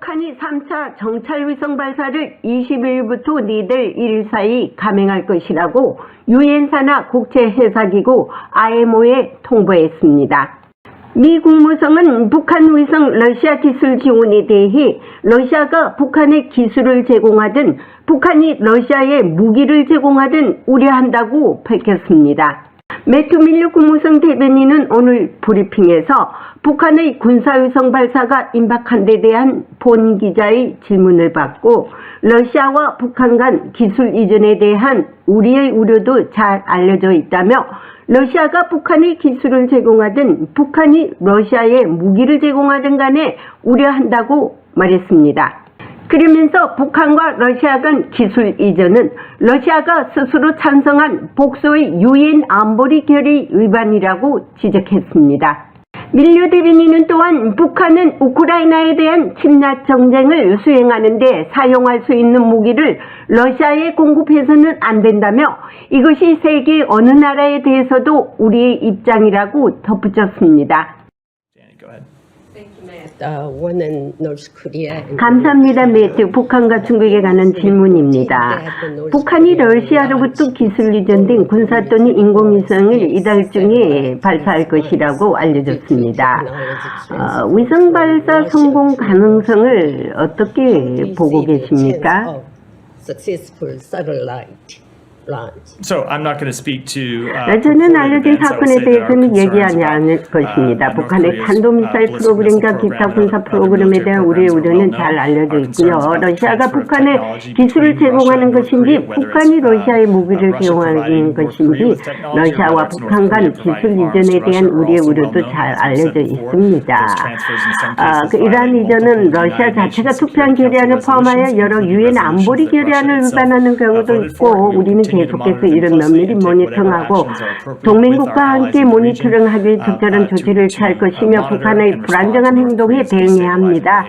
북한이 3차 정찰위성 발사를 20일부터 내일 1일 사이 감행할 것이라고 유엔 산하 국제해사기구 IMO에 통보했습니다. 미 국무성은 북한 위성 러시아 기술 지원에 대해 러시아가 북한에 기술을 제공하든 북한이 러시아에 무기를 제공하든 우려한다고 밝혔습니다. 매튜 밀러 국무성 대변인은 오늘 브리핑에서 북한의 군사위성 발사가 임박한 데 대한 본 기자의 질문을 받고 러시아와 북한 간 기술 이전에 대한 우리의 우려도 잘 알려져 있다며 러시아가 북한에 기술을 제공하든 북한이 러시아에 무기를 제공하든 간에 우려한다고 말했습니다. 그러면서 북한과 러시아 간 기술 이전은 러시아가 스스로 찬성한 복소의 유엔 안보리 결의 위반이라고 지적했습니다. 밀러 대변인은 또한 북한은 우크라이나에 대한 침략 정쟁을 수행하는 데 사용할 수 있는 무기를 러시아에 공급해서는 안 된다며 이것이 세계 어느 나라에 대해서도 우리의 입장이라고 덧붙였습니다. 감사합니다. 매튜. 북한과 중국에 관한 질문입니다. 북한이 러시아로부터 기술 이전된 군사 또는 인공위성을 이달 중에 발사할 것이라고 알려졌습니다. 위성 발사 성공 가능성을 어떻게 보고 계십니까? 저는 알려진 사건에 대해서는 얘기하지 않을 것입니다. 북한의 탄도미사일 프로그램과 기타 군사 프로그램에 대한 우리의 우려는 잘 알려져 있고요. 러시아가 북한에 기술을 제공하는 것인지 북한이 러시아에 무기를 제공하는 것인지 러시아와 북한 간 기술 이전에 대한 우리의 우려도 잘 알려져 있습니다. 이러한 이전은 러시아 자체가 투표한 결의안을 포함하여 여러 유엔 안보리 결의안을 위반하는 경우도 있고 우리는 계속해서 이런 면밀히 모니터링하고 동맹국과 함께 모니터링하기 위해 적절한 조치를 취할 것이며 북한의 불안정한 행동에 대응해야 합니다.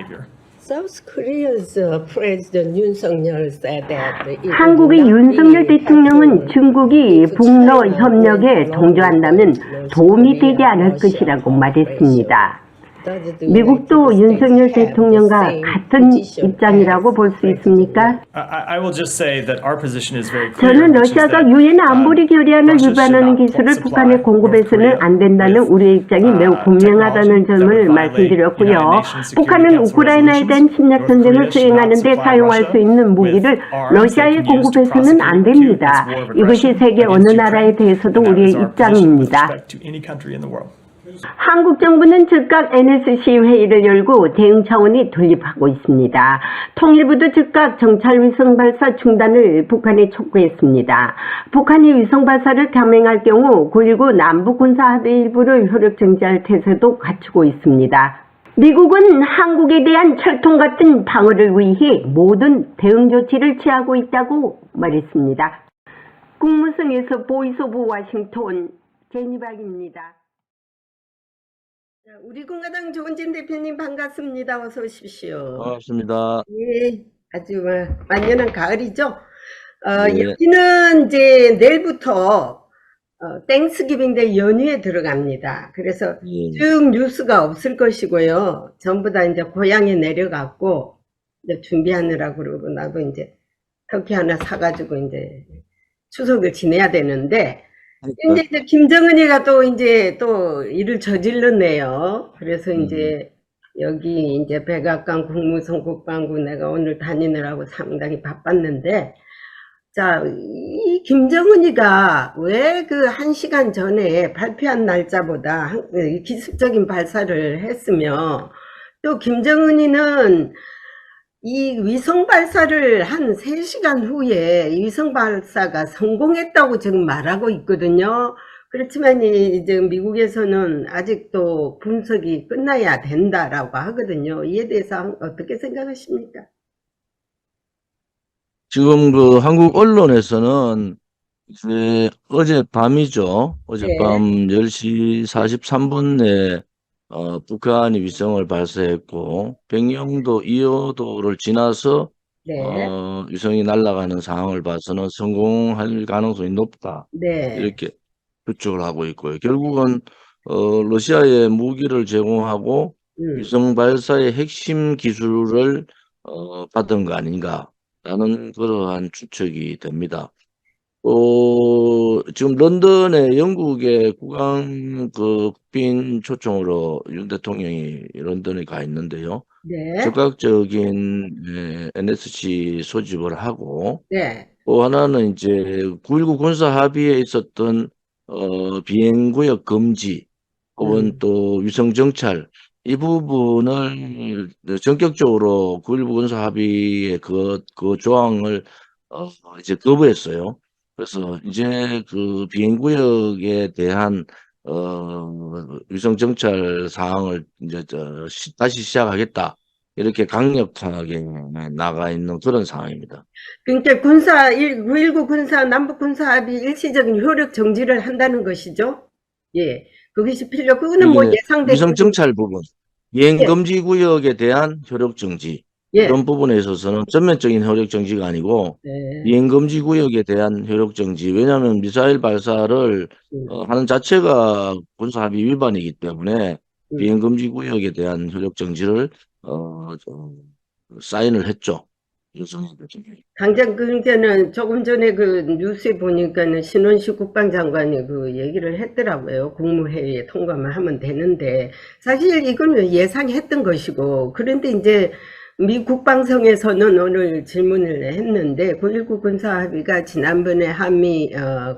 한국의 윤석열 대통령은 중국이 북러 협력에 동조한다면 도움이 되지 않을 것이라고 말했습니다. 미국도 윤석열 대통령과 같은 입장이라고 볼 수 있습니까? 저는 러시아가 유엔 안보리 결의안을 위반하는 기술을 북한에 공급해서는 안 된다는 우리의 입장이 매우 분명하다는 점을 말씀드렸고요. 북한은 우크라이나에 대한 침략 전쟁을 수행하는 데 사용할 수 있는 무기를 러시아에 공급해서는 안 됩니다. 이것이 세계 어느 나라에 대해서도 우리의 입장입니다. 한국 정부는 즉각 NSC 회의를 열고 대응 차원이 돌입하고 있습니다. 통일부도 즉각 정찰위성 발사 중단을 북한에 촉구했습니다. 북한이 위성 발사를 감행할 경우 9.19 남북군사합의 일부를 효력 정지할 태세도 갖추고 있습니다. 미국은 한국에 대한 철통 같은 방어를 위해 모든 대응 조치를 취하고 있다고 말했습니다. 국무성에서 보이스 오브 워싱턴 제니박입니다. 우리 공화당 조은진 대표님 반갑습니다. 어서 오십시오. 반갑습니다. 예, 아주 완연한 가을이죠. 네. 여기는 이제 내일부터 땡스기빙데이 연휴에 들어갑니다. 그래서 쭉 뉴스가 없을 것이고요. 전부 다 이제 고향에 내려갔고 이제 준비하느라고 그러고 나도 이제 터키 하나 사가지고 이제 추석을 지내야 되는데. 근데 이제 김정은이가 또 이제 또 일을 저질렀네요. 그래서 이제 여기 이제 백악관 국무성 국방부 내가 오늘 다니느라고 상당히 바빴는데, 자, 이 김정은이가 왜 그 1시간 전에 발표한 날짜보다 기습적인 발사를 했으며, 또 김정은이는 이 위성 발사를 한 3시간 후에 위성 발사가 성공했다고 지금 말하고 있거든요. 그렇지만 이제 미국에서는 아직도 분석이 끝나야 된다라고 하거든요. 이에 대해서 어떻게 생각하십니까? 지금 그 한국 언론에서는 이제 어젯밤이죠. 어젯밤 10시 43분에 북한이 위성을 발사했고 백령도 2호도를 지나서 위성이 날아가는 상황을 봐서는 성공할 가능성이 높다. 이렇게 추측을 하고 있고요. 결국은 러시아에 무기를 제공하고 음, 위성 발사의 핵심 기술을 받은 거 아닌가라는 그러한 추측이 됩니다. 지금 런던에 영국의 국빈 초청으로 윤 대통령이 런던에 가 있는데요. 네, 즉각적인 NSC 소집을 하고 네, 또 하나는 이제 9.19 군사 합의에 있었던 비행구역 금지 혹은 음, 또 위성 정찰 이 부분을 전격적으로 9.19 군사 합의의 그 조항을 어, 이제 거부했어요. 그래서 이제 그 비행구역에 대한 위성 정찰 사항을 이제 다시 시작하겠다. 이렇게 강력하게 나가 있는 그런 상황입니다. 그러니까 9.19 군사, 남북 군사 합의 일시적인 효력 정지를 한다는 것이죠. 예. 그것이 그거는 뭐 이게 위성 예상됐던, 정찰 부분, 비행 예, 금지 구역에 대한 효력 정지 이런 예. 부분에 있어서는 전면적인 효력 정지가 아니고 네. 비행 금지 구역에 대한 효력 정지. 왜냐하면 미사일 발사를 음, 하는 자체가 군사 합의 위반이기 때문에 음. 비행 금지 구역에 대한 효력 정지를 사인을 했죠. 윤석열 대통령이. 당장 그때는 조금 전에 그 뉴스에 보니까는 신원식 국방장관이 그 얘기를 했더라고요. 국무회의에 통과만 하면 되는데 사실 이건 예상했던 것이고 그런데 이제 미 국방성에서는 오늘 질문을 했는데 9.19 군사합의가 지난번에 한미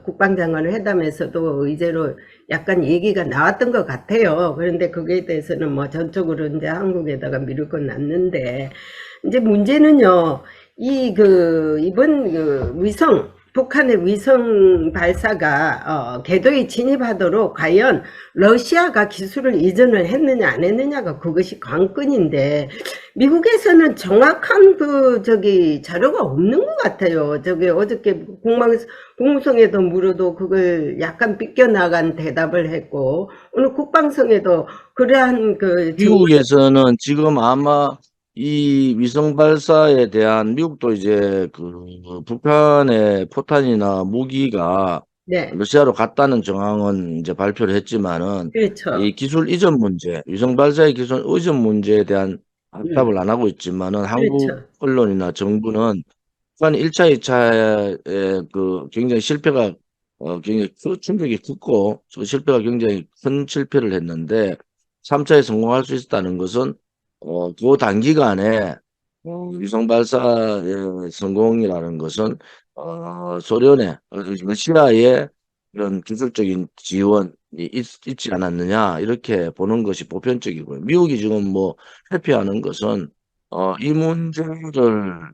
국방장관 회담에서도 의제로 약간 얘기가 나왔던 것 같아요. 그런데 거기에 대해서는 뭐 전적으로 이제 한국에다가 미룰 건 났는데 이제 문제는요. 이번 북한의 위성 발사가 궤도에 진입하도록 과연 러시아가 기술을 이전을 했느냐 안 했느냐가 그것이 관건인데 미국에서는 정확한 자료가 없는 것 같아요. 어저께 국무성에도 물어도 그걸 약간 삐껴나간 대답을 했고 오늘 국방성에도 그러한 미국에서는 지금 아마 이 위성 발사에 대한 미국도 이제 그 북한의 포탄이나 무기가 네, 러시아로 갔다는 정황은 이제 발표를 했지만은 그렇죠. 이 기술 이전 문제, 위성 발사의 기술 이전 문제에 대한 음, 답을 안 하고 있지만은 한국 그렇죠. 언론이나 정부는 북한이 1차, 2차에 그 굉장히 실패가 굉장히 충격이 컸고 그 실패가 굉장히 큰 실패를 했는데 3차에 성공할 수 있었다는 것은 그 단기간에 위성 발사의 성공이라는 것은 소련의 러시아의 이런 기술적인 지원이 있지 않았느냐 이렇게 보는 것이 보편적이고요. 미국이 지금 뭐 회피하는 것은 이 문제를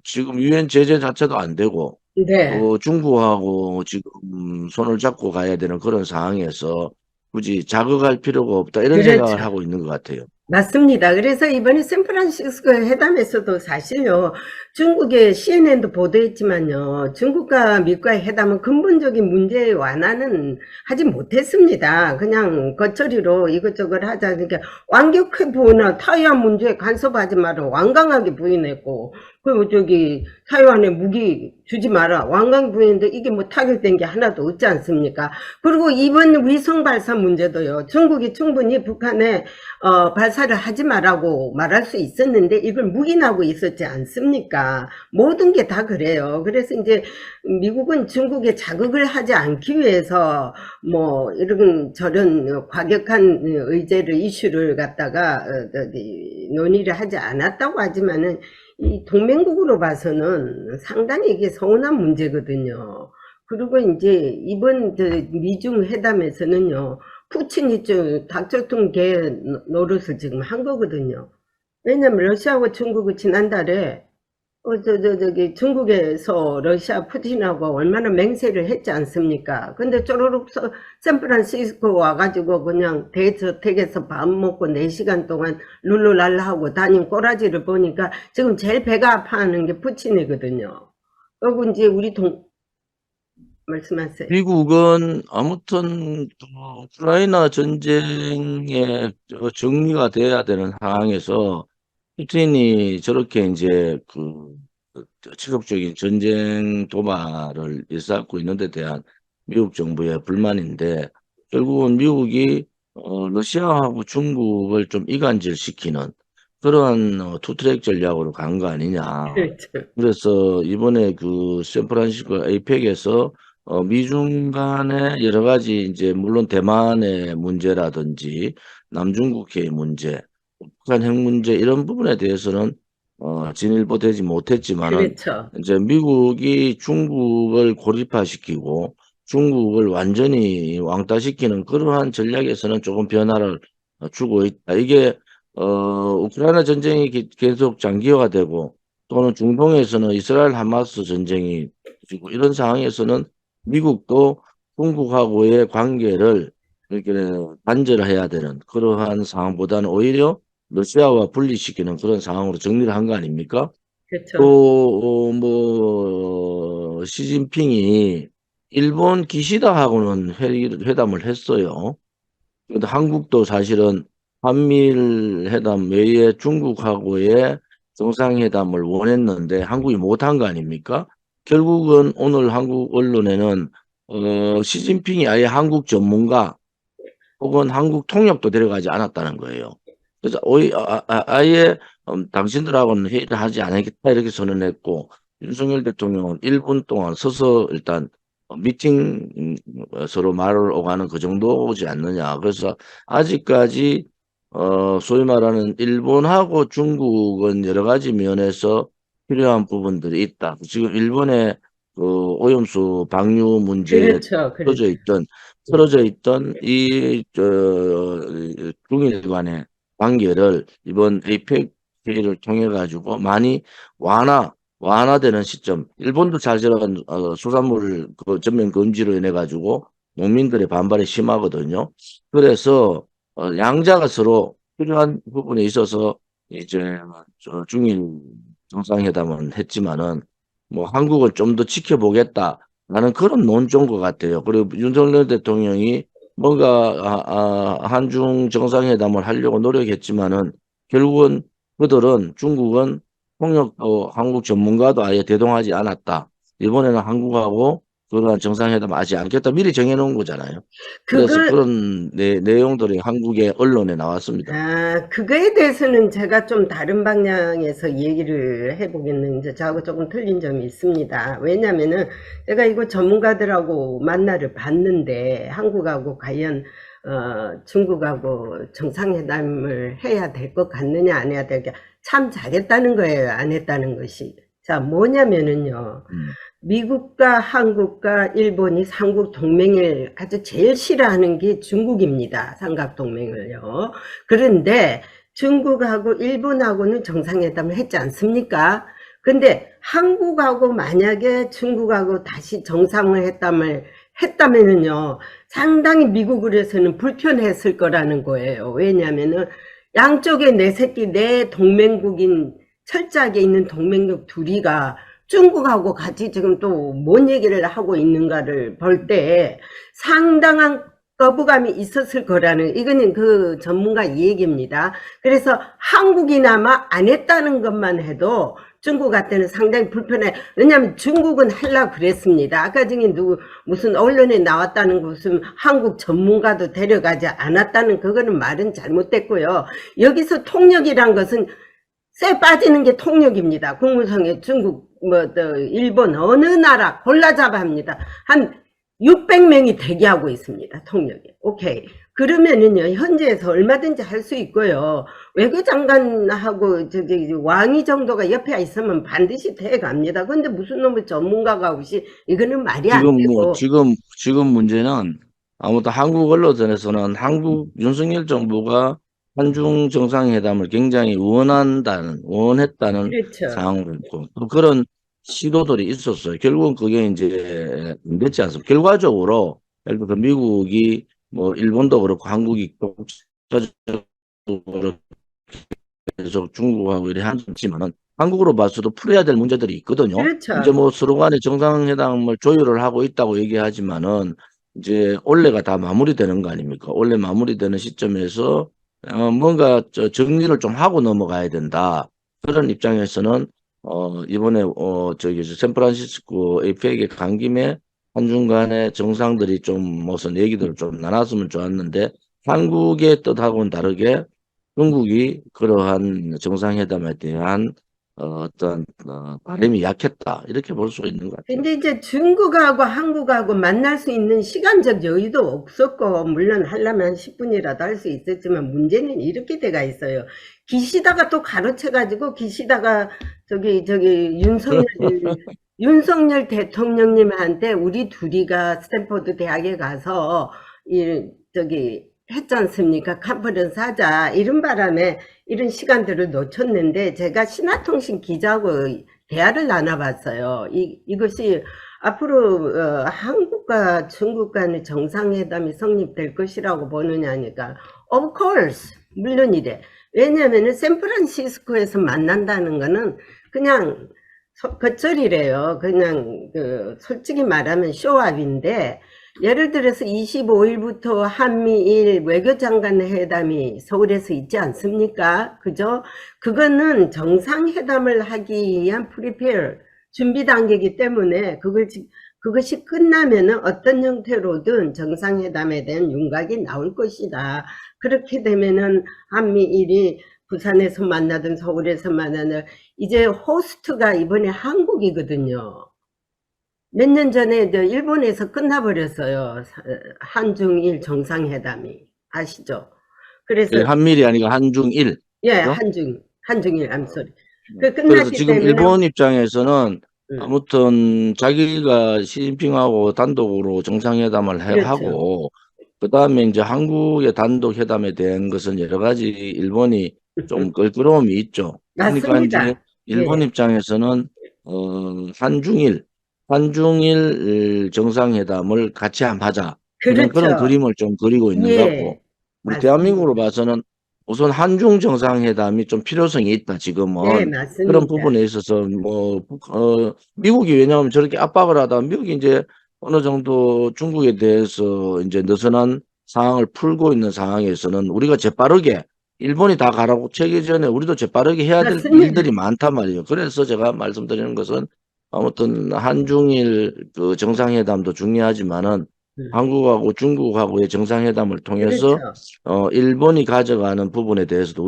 지금 유엔 제재 자체도 안 되고 네. 또 중국하고 지금 손을 잡고 가야 되는 그런 상황에서 굳이 자극할 필요가 없다 이런 생각을 그렇죠. 하고 있는 것 같아요. 맞습니다. 그래서 이번에 샌프란시스코 회담에서도 사실요, 중국의 CNN도 보도했지만요, 중국과 미국과의 회담은 근본적인 문제 완화는 하지 못했습니다. 그냥 겉처리로 이것저것 하자. 그러니까 완격해 부인하 타이완 문제에 간섭하지 마라. 완강하게 부인했고, 그리고 타이완에 무기 주지 마라. 완강 부인인데 이게 뭐 타결된 게 하나도 없지 않습니까? 그리고 이번 위성 발사 문제도요, 중국이 충분히 북한에 발사를 하지 말라고 말할 수 있었는데 이걸 묵인하고 있었지 않습니까? 모든 게 다 그래요. 그래서 이제 미국은 중국에 자극을 하지 않기 위해서 뭐 이런 저런 과격한 의제를 이슈를 갖다가 논의를 하지 않았다고 하지만은 이 동맹국으로 봐서는 상당히 이게 서운한 문제거든요. 그리고 이제 이번 미중 회담에서는요. 푸틴이 닥쳐툰 개 노릇을 지금 한 거거든요. 왜냐면 러시아와 중국이 지난달에 중국에서 러시아 푸틴하고 얼마나 맹세를 했지 않습니까? 근데 쪼르륵 샌프란시스코 와가지고 그냥 대저택에서 밥 먹고 4시간 동안 룰루랄라 하고 다닌 꼬라지를 보니까 지금 제일 배가 아파하는 게 푸틴이거든요. 그리고 이제 말씀하세요. 미국은 아무튼 또 우크라이나 전쟁에 정리가 돼야 되는 상황에서 푸틴이 저렇게 이제 지속적인 전쟁 도발을 일삼고 있는 데 대한 미국 정부의 불만인데 결국은 미국이 러시아하고 중국을 좀 이간질시키는 그러한 투트랙 전략으로 간 거 아니냐. 그렇죠. 그래서 이번에 그 샌프란시스코 에이펙에서 미중 간의 여러 가지 이제 물론 대만의 문제라든지 남중국해의 문제, 북한 핵 문제 이런 부분에 대해서는 진일보되지 못했지만은 그렇죠. 이제 미국이 중국을 고립화시키고 중국을 완전히 왕따시키는 그러한 전략에서는 조금 변화를 주고 있다. 이게 우크라이나 전쟁이 계속 장기화되고 또는 중동에서는 이스라엘 하마스 전쟁이 지고 이런 상황에서는 미국도 중국하고의 관계를 이렇게 단절해야 되는 그러한 상황보다는 오히려 러시아와 분리시키는 그런 상황으로 정리를 한 거 아닙니까? 그렇죠. 또, 시진핑이 일본 기시다하고는 회담을 했어요. 근데 한국도 사실은 한미일 회담 외에 중국하고의 정상회담을 원했는데 한국이 못한 거 아닙니까? 결국은 오늘 한국 언론에는 시진핑이 아예 한국 전문가 혹은 한국 통역도 데려가지 않았다는 거예요. 그래서 아예 당신들하고는 회의를 하지 않겠다 이렇게 선언했고 윤석열 대통령은 1분 동안 서서 일단 미팅 서로 말을 오가는 그 정도 오지 않느냐. 그래서 아직까지 소위 말하는 일본하고 중국은 여러 가지 면에서 필요한 부분들이 있다. 지금 일본의 그 오염수 방류 문제에 그렇죠. 떨어져 그렇죠. 있던 틀어져 있던 중일 간의 관계를 이번 에이펙 회의를 통해 가지고 많이 완화되는 시점. 일본도 사실은 수산물 그 전면 금지로 인해 가지고 농민들의 반발이 심하거든요. 그래서 양자가 서로 필요한 부분에 있어서 이제 중일 정상회담은 했지만은 뭐 한국을 좀 더 지켜보겠다. 나는 그런 논조인 것 같아요. 그리고 윤석열 대통령이 뭔가 한중 정상회담을 하려고 노력했지만은 결국은 그들은 중국은 통역도 한국 전문가도 아예 대동하지 않았다. 이번에는 한국하고 그러한 정상회담 하지 않겠다. 미리 정해놓은 거잖아요. 그래서 그걸 그런 내용들이 한국의 언론에 나왔습니다. 그거에 대해서는 제가 좀 다른 방향에서 얘기를 해보겠는데, 저하고 조금 틀린 점이 있습니다. 왜냐면은, 제가 이거 전문가들하고 만나를 봤는데, 한국하고 과연, 중국하고 정상회담을 해야 될 것 같느냐, 안 해야 될까? 참 잘했다는 거예요, 안 했다는 것이. 자, 뭐냐면은요. 음. 미국과 한국과 일본이 삼국 동맹을 아주 제일 싫어하는 게 중국입니다. 삼각 동맹을요. 그런데 중국하고 일본하고는 정상회담을 했지 않습니까? 근데 한국하고 만약에 중국하고 다시 정상회담을 했다면은요, 상당히 미국으로서는 불편했을 거라는 거예요. 왜냐면은 양쪽에 내 새끼, 내 동맹국인 철저하게 있는 동맹국 둘이가 중국하고 같이 지금 또 뭔 얘기를 하고 있는가를 볼 때 상당한 거부감이 있었을 거라는, 이거는 그 전문가 얘기입니다. 그래서 한국이나마 안 했다는 것만 해도 중국한테는 상당히 불편해. 왜냐하면 중국은 하려고 그랬습니다. 아까 전에 무슨 언론에 나왔다는 무슨 한국 전문가도 데려가지 않았다는, 그거는 말은 잘못됐고요. 여기서 통역이란 것은 쇠 빠지는 게 통역입니다. 국무성에 중국, 일본, 어느 나라 골라잡아 합니다. 한 600명이 대기하고 있습니다. 통역에. 오케이. 그러면은요, 현지에서 얼마든지 할 수 있고요. 외교장관하고, 왕이 정도가 옆에 있으면 반드시 돼갑니다. 근데 무슨 놈의 전문가가 없이, 이거는 말이 안 되고. 지금 문제는 아무튼 한국 언론에서는 한국 윤석열 정부가 한중 정상회담을 굉장히 원했다는 그렇죠. 상황을 있고 또 그런 시도들이 있었어요. 결국은 그게 이제 안 됐지 않습니까? 결과적으로 예를 들어서 미국이 뭐 일본도 그렇고 한국이 독자적으로 계속 중국하고 이래 하지만은 한국으로 봐서도 풀어야 될 문제들이 있거든요. 이제 그렇죠. 뭐 서로 간에 정상회담을 조율을 하고 있다고 얘기하지만은 이제 올해가 다 마무리되는 거 아닙니까? 올해 마무리되는 시점에서 뭔가 정리를 좀 하고 넘어가야 된다. 그런 입장에서는 이번에 저기 샌프란시스코 에이펙에 간 김에 한중 간의 정상들이 좀 무슨 얘기들을 좀 나눴으면 좋았는데 한국의 뜻하고는 다르게 중국이 그러한 정상회담에 대한 어떤 바람이 약했다 이렇게 볼 수 있는 것 같아요. 근데 이제 중국하고 한국하고 만날 수 있는 시간적 여유도 없었고, 물론 하려면 한 10분이라도 할 수 있었지만, 문제는 이렇게 돼가 있어요. 기시다가 또 가로채가지고, 기시다가 윤석열 대통령님한테 우리 둘이가 스탠퍼드 대학에 가서 했지 않습니까? 컨퍼런스 하자 이런 바람에 이런 시간들을 놓쳤는데, 제가 신화통신 기자하고 대화를 나눠봤어요. 이것이 앞으로 한국과 중국 간의 정상회담이 성립될 것이라고 보느냐니까, of course 물론이래. 왜냐하면 샌프란시스코에서 만난다는 거는 그냥 겉절이래요. 그냥 솔직히 말하면 쇼업인데, 예를 들어서 25일부터 한미일 외교장관 회담이 서울에서 있지 않습니까? 그죠? 그거는 정상회담을 하기 위한 프리페어 준비 단계이기 때문에 그것이 끝나면은 어떤 형태로든 정상회담에 대한 윤곽이 나올 것이다. 그렇게 되면은 한미일이 부산에서 만나든 서울에서 만나든, 이제 호스트가 이번에 한국이거든요. 몇 년 전에 일본에서 끝나버렸어요. 한중일 정상회담이. 아시죠? 그래서, 한미일이 아니고 한중일. 예, 그죠? 한중일, 암소리. 그래서 끝났기 지금 때문에, 일본 입장에서는 음, 아무튼 자기가 시진핑하고 단독으로 정상회담을 그렇죠. 하고 그다음에 이제 한국의 단독 회담에 대한 것은 여러 가지 일본이 좀 껄끄러움이 있죠. 그러니까 이제 맞습니다. 일본 예, 입장에서는 한중일 정상회담을 같이 한번 하자. 그런 그렇죠. 그림을 좀 그리고 있는 것 같고 예, 우리 대한민국으로 맞습니다. 봐서는 우선 한중 정상회담이 좀 필요성이 있다. 예, 지금은 그런 맞습니다. 부분에 있어서 미국이 왜냐하면 저렇게 압박을 하다 미국이 이제 어느 정도 중국에 대해서 이제 느슨한 상황을 풀고 있는 상황에서는 우리가 재빠르게 일본이 다 가라고 채기 전에 우리도 재빠르게 해야 될 맞습니다. 일들이 많단 말이에요. 그래서 제가 말씀드리는 것은 아무튼 한중일 그 정상회담도 중요하지만은 음, 한국하고 중국하고의 정상회담을 통해서 그렇죠. 일본이 가져가는 부분에 대해서도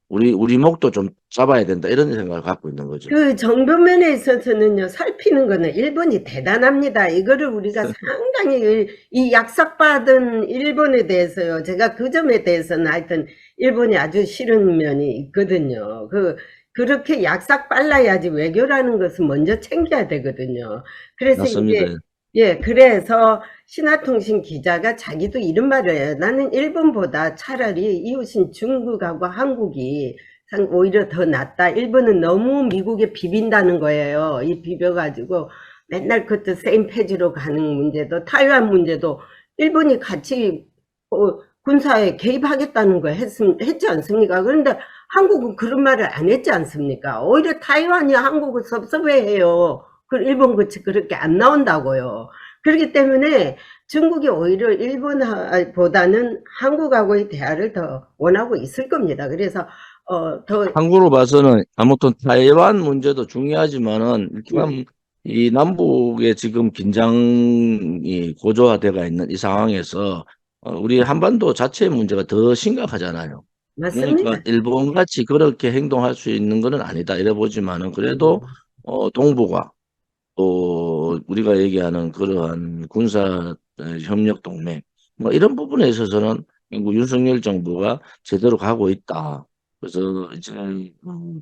우리 목도 좀 잡아야 된다 이런 생각을 갖고 있는 거죠. 그 정도면에 있어서는요, 살피는 거는 일본이 대단합니다. 이거를 우리가 상당히 이 약삭받은 일본에 대해서요, 제가 그 점에 대해서는 하여튼 일본이 아주 싫은 면이 있거든요. 그렇게 약삭 빨라야지 외교라는 것은 먼저 챙겨야 되거든요. 그래서 맞습니다. 이제, 예, 그래서 신화통신 기자가 자기도 이런 말을 해요. 나는 일본보다 차라리 이웃인 중국하고 한국이 오히려 더 낫다. 일본은 너무 미국에 비빈다는 거예요. 이 비벼가지고 맨날 그것도 세임 페이지로 가는 문제도, 타이완 문제도 일본이 같이 군사에 개입하겠다는 거 했지 않습니까? 그런데 한국은 그런 말을 안 했지 않습니까? 오히려 타이완이 한국을 섭섭해해요. 일본 그치 그렇게 안 나온다고요. 그렇기 때문에 중국이 오히려 일본보다는 한국하고의 대화를 더 원하고 있을 겁니다. 그래서 더, 한국으로 봐서는 아무튼 타이완 문제도 중요하지만은 예, 일단 이 남북의 지금 긴장이 고조화되어 있는 이 상황에서 우리 한반도 자체의 문제가 더 심각하잖아요. 그러니까 맞습니다. 일본 같이 그렇게 행동할 수 있는 것은 아니다 이래 보지만은 그래도 음, 동북아 또 우리가 얘기하는 그러한 군사 협력 동맹 뭐 이런 부분에 있어서는 미국 윤석열 정부가 제대로 가고 있다. 그래서 이제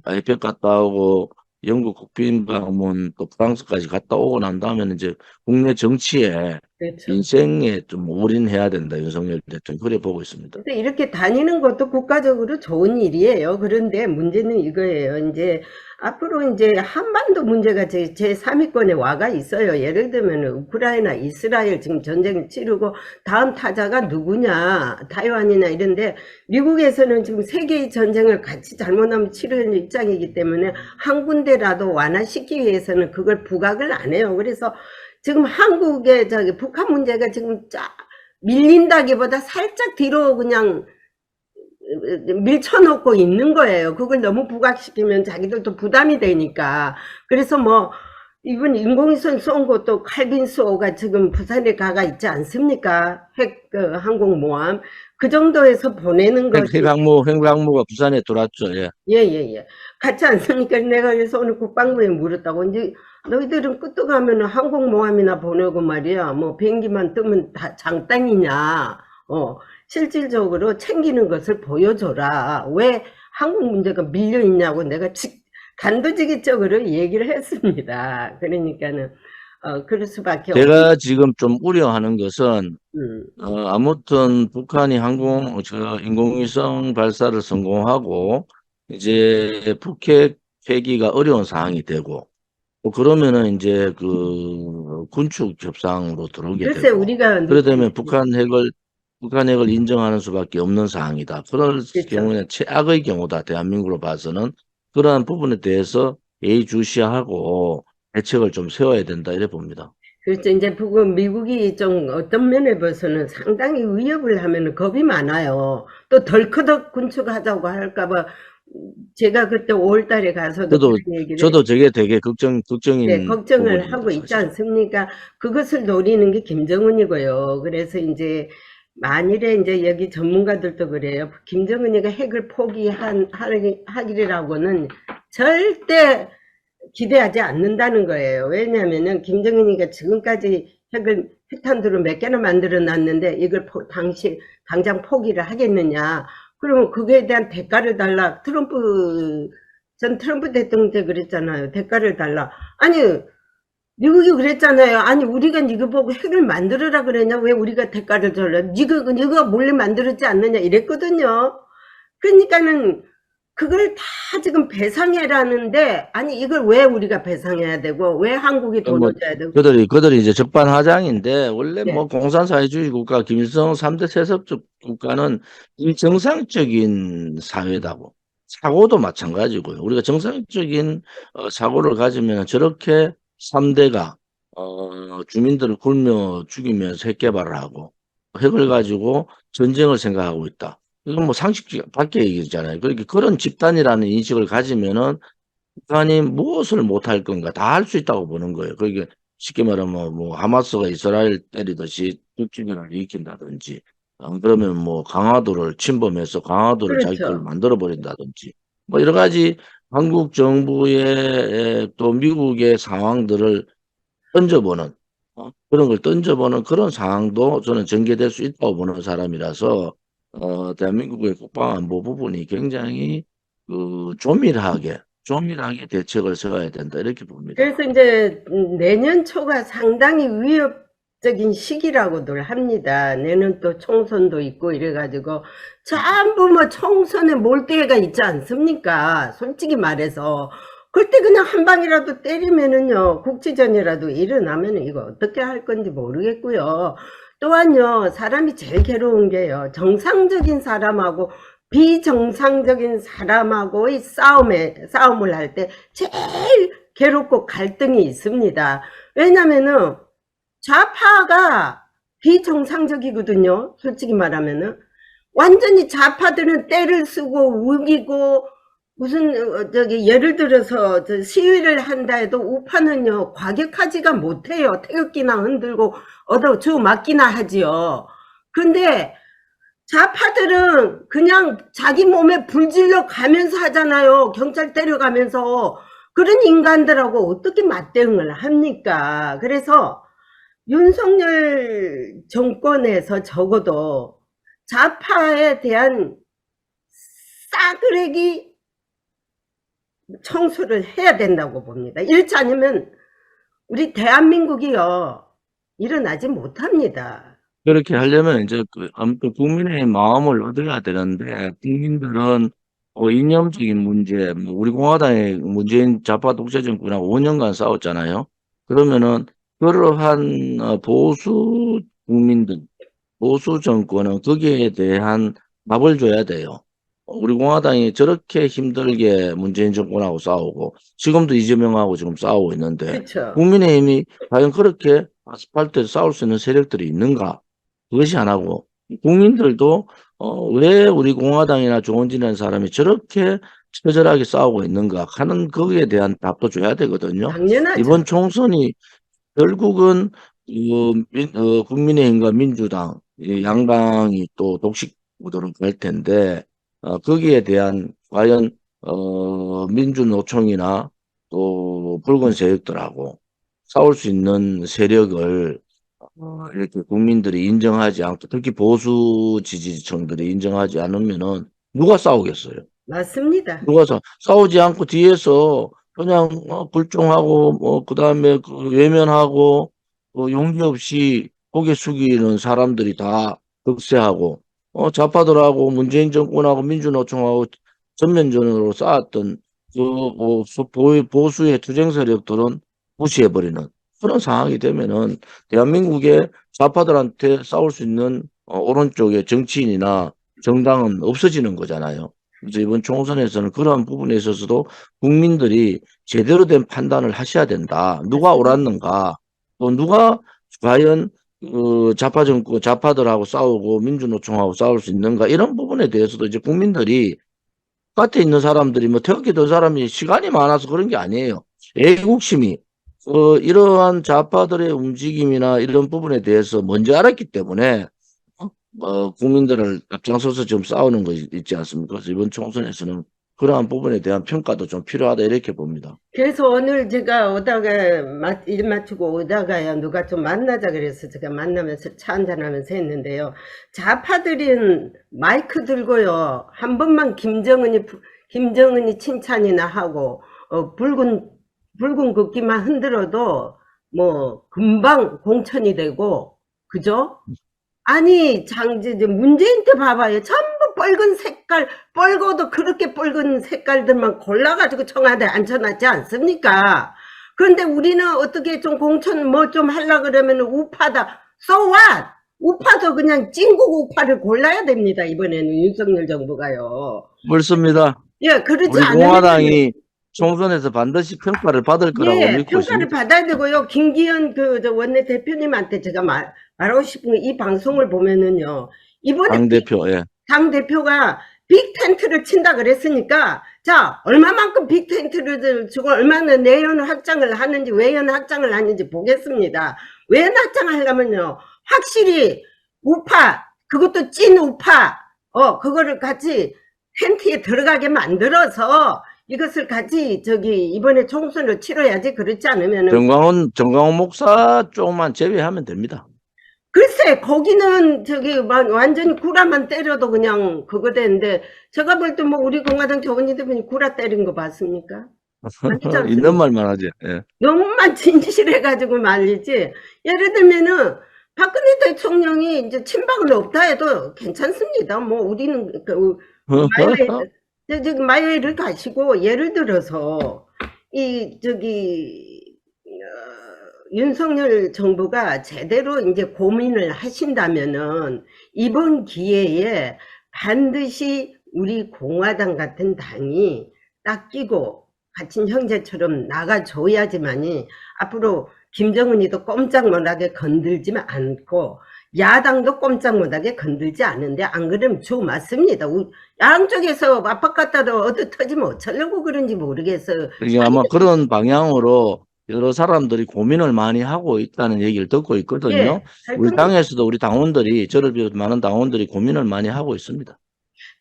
아이펙 갔다 오고 영국 국빈 방문 또 프랑스까지 갔다 오고 난 다음에는 이제 국내 정치에 그렇죠. 민생에 좀 올인해야 된다. 윤석열 대통령 그래 보고 있습니다. 근데 이렇게 다니는 것도 국가적으로 좋은 일이에요. 그런데 문제는 이거예요. 이제 앞으로 이제 한반도 문제가 제3위권에 와가 있어요. 예를 들면 우크라이나, 이스라엘 지금 전쟁을 치르고 다음 타자가 누구냐, 타이완이나 이런데 미국에서는 지금 세계의 전쟁을 같이 잘못하면 치르는 입장이기 때문에 한 군데라도 완화시키기 위해서는 그걸 부각을 안 해요. 그래서 지금 한국의 북한 문제가 지금 밀린다기보다 살짝 뒤로 그냥 밀쳐놓고 있는 거예요. 그걸 너무 부각시키면 자기들도 부담이 되니까. 그래서 뭐 이번 인공위성 쏜 것도 칼빈 수호가 지금 부산에 가가 있지 않습니까? 핵 항공모함. 그 정도에서 보내는 것이 핵항모가 부산에 들어왔죠. 예. 예. 같지 않습니까? 내가 그래서 오늘 국방부에 물었다고. 이제 너희들은 끝도 가면은 항공모함이나 보내고 말이야. 뭐 비행기만 뜨면 다 장땅이냐. 실질적으로 챙기는 것을 보여줘라. 왜 한국 문제가 밀려 있냐고 내가 단도직입적으로 얘기를 했습니다. 그러니까는 그럴 수밖에 제가 지금 좀 우려하는 것은 음, 아무튼 북한이 인공위성 발사를 성공하고 이제 북핵 폐기가 어려운 상황이 되고 또 그러면은 이제 그 군축 협상으로 들어오게 글쎄 되고 우리가 그러다 보면 북한 핵을 인정하는 수밖에 없는 상황이다. 그럴 그렇죠. 경우에는 최악의 경우다. 대한민국으로 봐서는 그러한 부분에 대해서 예의주시하고 대책을 좀 세워야 된다 이래 봅니다. 그렇죠. 이제 미국이 좀 어떤 면에 봐서는 상당히 위협을 하면은 겁이 많아요. 또 덜커덕 군축하자고 할까봐 제가 그때 5월 달에 가서도 그런 얘기를 저도 저게 되게 걱정인 걱정을 부분입니다, 하고 있지 사실. 않습니까? 그것을 노리는 게 김정은이고요. 그래서 이제 만일에 이제 여기 전문가들도 그래요. 김정은이가 핵을 하기라고는 절대 기대하지 않는다는 거예요. 왜냐하면은 김정은이가 지금까지 핵탄두를 몇 개나 만들어 놨는데 이걸 당장 포기를 하겠느냐. 그러면 그거에 대한 대가를 달라. 전 트럼프 대통령 때 그랬잖아요. 대가를 달라. 아니, 미국이 그랬잖아요. 아니, 우리가 이거 보고 핵을 만들어라 그랬냐? 왜 우리가 대가를 줘라? 니가 몰래 만들었지 않느냐? 이랬거든요. 그러니까는 그걸 다 지금 배상해라는데, 아니, 이걸 왜 우리가 배상해야 되고, 왜 한국이 뭐 돈을 줘야 되고. 그들이 이제 적반하장인데 원래 네. 뭐 공산사회주의 국가 김일성 3대 세습적 국가는 이 정상적인 사회다고 사고도 마찬가지고요. 우리가 정상적인 사고를 가지면 저렇게 3대가 주민들을 굴며 죽이면서 핵 개발을 하고 핵을 가지고 전쟁을 생각하고 있다. 이건 뭐 상식 밖의 얘기잖아요. 그렇게 그런 집단이라는 인식을 가지면은 북한이 무엇을 못할 건가 다 할 수 있다고 보는 거예요. 그게 쉽게 말하면 뭐 하마스가 이스라엘 때리듯이 특진을 일으킨다든지 안 그러면 뭐 강화도를 침범해서 강화도를 자기 걸 그렇죠. 만들어 버린다든지 뭐 여러 가지 한국 정부의 또 미국의 상황들을 던져보는 그런 걸 던져보는 그런 상황도 저는 전개될 수 있다고 보는 사람이라서 대한민국의 국방안보 부분이 굉장히 그 조밀하게 대책을 세워야 된다 이렇게 봅니다. 그래서 이제 내년 초가 상당히 위협적인 시기라고들 합니다. 내년 또 총선도 있고 이래가지고 전부 뭐 총선에 몰두해가 있지 않습니까? 솔직히 말해서. 그때 그냥 한 방이라도 때리면은요, 국지전이라도 일어나면은 이거 어떻게 할 건지 모르겠고요. 또한요, 사람이 제일 괴로운 게요, 정상적인 사람하고 비정상적인 사람하고의 싸움을 할 때 제일 괴롭고 갈등이 있습니다. 왜냐면은 좌파가 비정상적이거든요. 솔직히 말하면은 완전히 좌파들은 때를 쓰고 우기고 무슨 예를 들어서 시위를 한다 해도 우파는요 과격하지가 못해요. 태극기나 흔들고 주 맞기나 하지요. 근데 좌파들은 그냥 자기 몸에 불질러 가면서 하잖아요. 경찰 때려가면서. 그런 인간들하고 어떻게 맞대응을 합니까? 그래서 윤석열 정권에서 적어도 좌파에 대한 싸그레기 청소를 해야 된다고 봅니다. 이렇지 않으면 우리 대한민국이요 일어나지 못합니다. 그렇게 하려면 이제 아무튼 국민의 마음을 얻어야 되는데 국민들은 이념적인 문제, 뭐 우리 공화당의 문재인 좌파 독재 정권하고 5년간 싸웠잖아요. 그러면은 그러한 보수 국민들, 보수 정권은 거기에 대한 답을 줘야 돼요. 우리 공화당이 저렇게 힘들게 문재인 정권하고 싸우고 지금도 이재명하고 지금 싸우고 있는데 그렇죠. 국민의힘이 과연 그렇게 아스팔트에 싸울 수 있는 세력들이 있는가? 그것이 하나고 국민들도 왜 우리 공화당이나 조원진이라는 사람이 저렇게 처절하게 싸우고 있는가 하는 거기에 대한 답도 줘야 되거든요. 당연하죠. 이번 총선이 결국은 국민의힘과 민주당 이 양당이 또 독식 구도로 갈 텐데, 거기에 대한 과연 민주노총이나 또 붉은 세력들하고 싸울 수 있는 세력을 이렇게 국민들이 인정하지 않고, 특히 보수 지지층들이 인정하지 않으면은 누가 싸우겠어요? 맞습니다. 누가 싸우지 않고 뒤에서 그냥 불종하고 그다음에 그 외면하고 용기 없이 고개 숙이는 사람들이 다 득세하고 좌파들하고 문재인 정권하고 민주노총하고 전면전으로 쌓았던 보수의 투쟁 세력들은 무시해버리는 그런 상황이 되면은 대한민국의 좌파들한테 싸울 수 있는 오른쪽의 정치인이나 정당은 없어지는 거잖아요. 그래서 이번 총선에서는 그러한 부분에 있어서도 국민들이 제대로 된 판단을 하셔야 된다. 누가 옳았는가, 또 누가 과연 좌파 정권, 좌파들하고 싸우고 민주노총하고 싸울 수 있는가, 이런 부분에 대해서도 이제 국민들이 밭에 있는 사람들이 뭐 태극기 든 사람이 시간이 많아서 그런 게 아니에요. 애국심이 이러한 좌파들의 움직임이나 이런 부분에 대해서 먼저 알았기 때문에 국민들을 앞장서서 지금 싸우는 거 있지 않습니까? 그래서 이번 총선에서는 그러한 부분에 대한 평가도 좀 필요하다 이렇게 봅니다. 그래서 오늘 제가 오다가 일 마치고 오다가요 누가 좀 만나자 그래서 제가 만나면서 차 한잔하면서 했는데요. 좌파들은 마이크 들고요 한 번만 김정은이 칭찬이나 하고 붉은 국기만 흔들어도 뭐 금방 공천이 되고 그죠? 아니 문재인 때 봐봐요. 전부 빨간 색깔, 빨고도 그렇게 빨간 색깔들만 골라가지고 청와대 앉혀놨지 않습니까? 그런데 우리는 어떻게 좀 공천 뭐 좀 하려 그러면 우파다. So what? 우파도 그냥 찐국 우파를 골라야 됩니다. 이번에는 윤석열 정부가요. 옳습니다. 예, 그렇지 우리 않으면 공화당이 총선에서 반드시 평가를 받을 거라고 예, 믿고 평가를 있습니다. 받아야 되고요. 김기현 원내대표님한테 제가 말하고 싶은 게 이 방송을 보면은요. 이번에 당대표, 예. 당대표가 빅텐트를 친다 그랬으니까 자 얼마만큼 빅텐트를 주고 얼마나 내연 확장을 하는지 외연 확장을 하는지 보겠습니다. 외연 확장을 하려면요. 확실히 우파 그것도 찐 우파 그거를 같이 텐트에 들어가게 만들어서 이것을 같이 이번에 총선을 치러야지 그렇지 않으면은 정광훈 목사 쪽만 제외하면 됩니다. 글쎄 거기는 완전히 구라만 때려도 그냥 그거 되는데 제가 볼 때 뭐 우리 공화당 저번에 대표님 구라 때린 거 봤습니까? 아니지 있는 않습니까? 말만 하지. 예. 너무만 진실해가지고 말이지. 예를 들면은 박근혜 대통령이 이제 친박을 없다 해도 괜찮습니다. 뭐 우리는 마이웨이를 가시고 예를 들어서 윤석열 정부가 제대로 이제 고민을 하신다면은 이번 기회에 반드시 우리 공화당 같은 당이 딱 끼고 같은 형제처럼 나가줘야지만이 앞으로 김정은이도 꼼짝 못하게 건들지 않고 야당도 꼼짝 못하게 건들지 않는데 안 그러면 맞습니다. 양쪽에서 압박 갖다도 얻어 터지면 어쩌려고 그런지 모르겠어요. 이게 아마 그런 방향으로 여러 사람들이 고민을 많이 하고 있다는 얘기를 듣고 있거든요. 예, 우리 당에서도 우리 당원들이 저를 비롯 많은 당원들이 고민을 많이 하고 있습니다.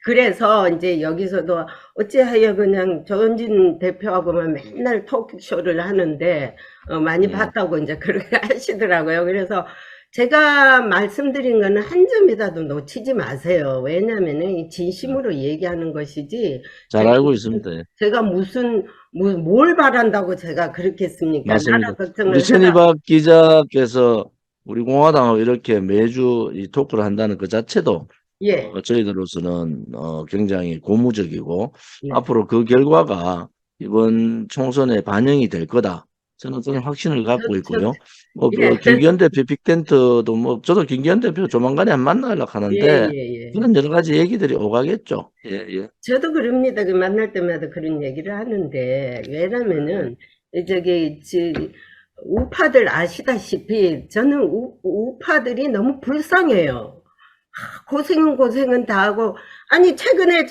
그래서 이제 여기서도 어찌하여 그냥 조현진 대표하고만 맨날 토크쇼를 하는데 많이 봤다고 이제 그렇게 하시더라고요. 그래서 제가 말씀드린 거는 한 점이라도 놓치지 마세요. 왜냐면은 진심으로 얘기하는 것이지. 잘 알고 있습니다. 예. 제가 뭘 바란다고 제가 그렇겠습니까? 맞습니다. 나라 걱정을 우리 천이박 기자께서 우리 공화당하고 이렇게 매주 이 토크를 한다는 그 자체도 예. 저희들로서는 굉장히 고무적이고 네. 앞으로 그 결과가 이번 총선에 반영이 될 거다. 저는 그런 확신을 갖고 있고요. 예. 김기현 대표 빅텐트도 저도 김기현 대표 조만간에 만나려고 하는데 예. 그런 여러 가지 얘기들이 오가겠죠. 예. 저도 그럽니다. 만날 때마다 그런 얘기를 하는데 왜냐면은 우파들 아시다시피 저는 우파들이 너무 불쌍해요. 고생은 다 하고 아니 최근에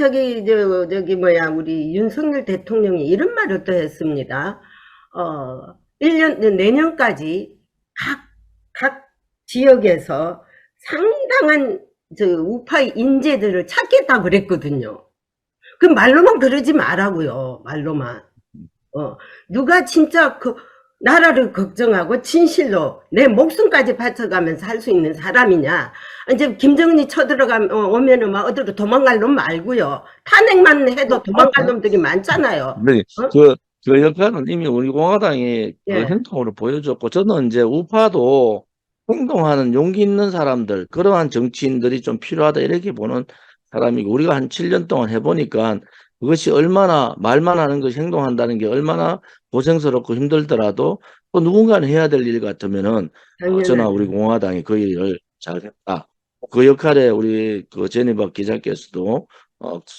우리 윤석열 대통령이 이런 말을 또 했습니다. 내년까지 각 지역에서 상당한 우파 인재들을 찾겠다 그랬거든요. 그 말로만 그러지 말라고요. 말로만. 누가 진짜 그 나라를 걱정하고 진실로 내 목숨까지 바쳐가면서 할 수 있는 사람이냐. 이제 김정은이 오면은 막 어디로 도망갈 놈 말고요. 탄핵만 해도 도망갈 놈들이 많잖아요. 네, 그 역할은 이미 우리 공화당이 그 예. 행동으로 보여줬고, 저는 이제 우파도 행동하는 용기 있는 사람들, 그러한 정치인들이 좀 필요하다, 이렇게 보는 사람이고, 우리가 한 7년 동안 해보니까 그것이 얼마나 말만 하는 것이 행동한다는 게 얼마나 고생스럽고 힘들더라도 또 누군가는 해야 될 일 같으면은 저나 우리 공화당이 그 일을 잘했다. 그 역할에 우리 그 제니박 기자께서도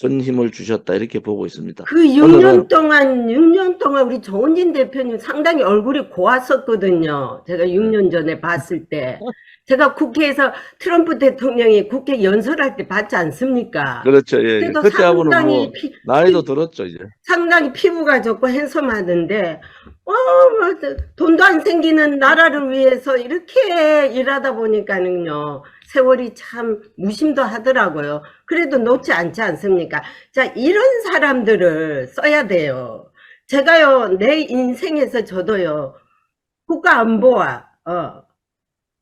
큰 힘을 주셨다, 이렇게 보고 있습니다. 그 6년 동안 우리 조은진 대표님 상당히 얼굴이 고왔었거든요. 제가 6년 전에 봤을 때. 제가 국회에서 트럼프 대통령이 국회 연설할 때 봤지 않습니까? 그렇죠. 예. 그래도 그때하고는 상당히 뭐 나이도 들었죠, 이제. 상당히 피부가 좋고 핸섬하던데, 뭐, 돈도 안 생기는 나라를 위해서 이렇게 일하다 보니까는요, 세월이 참 무심도 하더라고요. 그래도 놓지 않지 않습니까? 자, 이런 사람들을 써야 돼요. 제가요, 내 인생에서 저도요, 국가 안보와,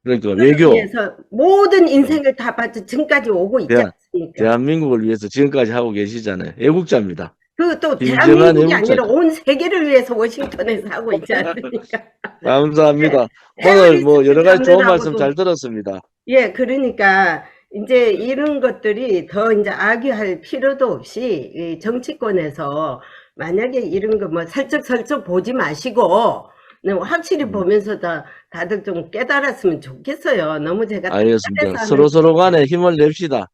그러니까 외교, 위해서 모든 인생을 다 바쳐 지금까지 오고 있지 않습니까? 대한민국을 위해서 지금까지 하고 계시잖아요. 애국자입니다. 그 또 진정한 대한민국이 아니라 애국자죠. 온 세계를 위해서 워싱턴에서 하고 있지 않습니까? 감사합니다. 네. 오늘 뭐 여러 가지 좋은 담느라고도- 말씀 잘 들었습니다. 예, 그러니까 이제 이런 것들이 더 이제 악유할 필요도 없이 이 정치권에서 만약에 이런 거 뭐 설쩍설쩍 보지 마시고 확실히 보면서 다들 좀 깨달았으면 좋겠어요. 너무 제가 알겠습니다. 답답해서 서로 간에 힘을 냅시다.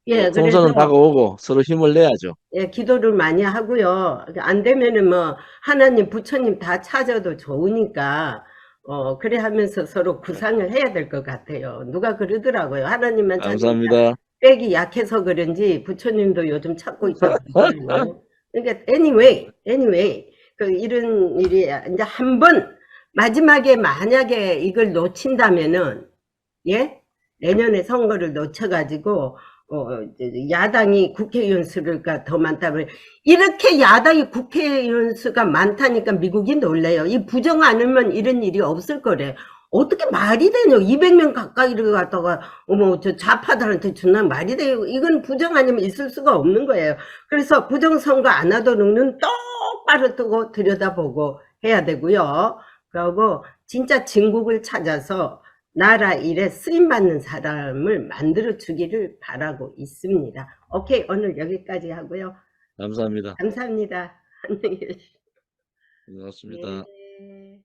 예, 총선은 그래서 다가오고 서로 힘을 내야죠. 예, 기도를 많이 하고요. 안 되면은 뭐 하나님, 부처님 다 찾아도 좋으니까 그래 하면서 서로 구상을 해야 될 것 같아요. 누가 그러더라고요. 하나님만 찾으니까 감사합니다. 빽이 약해서 그런지 부처님도 요즘 찾고 있다고 그러더라고요. 그러니까 anyway 그 이런 일이 이제 한 번 마지막에 만약에 이걸 놓친다면은 예? 내년에 선거를 놓쳐가지고 야당이 국회의원 수가 더 많다면 이렇게 야당이 국회의원 수가 많다니까 미국이 놀래요. 이 부정 않으면 이런 일이 없을 거래. 어떻게 말이 되냐? 200명 가까이를 갖다가 저 좌파들한테 준다면 말이 돼요. 이건 부정 아니면 있을 수가 없는 거예요. 그래서 부정선거 안 하도록 눈 똑바로 뜨고 들여다보고 해야 되고요. 그리고 진짜 진국을 찾아서 나라 일에 쓰임받는 사람을 만들어 주기를 바라고 있습니다. 오케이, 오늘 여기까지 하고요. 감사합니다. 감사합니다. 안녕히 계십시오. 고맙습니다. 네.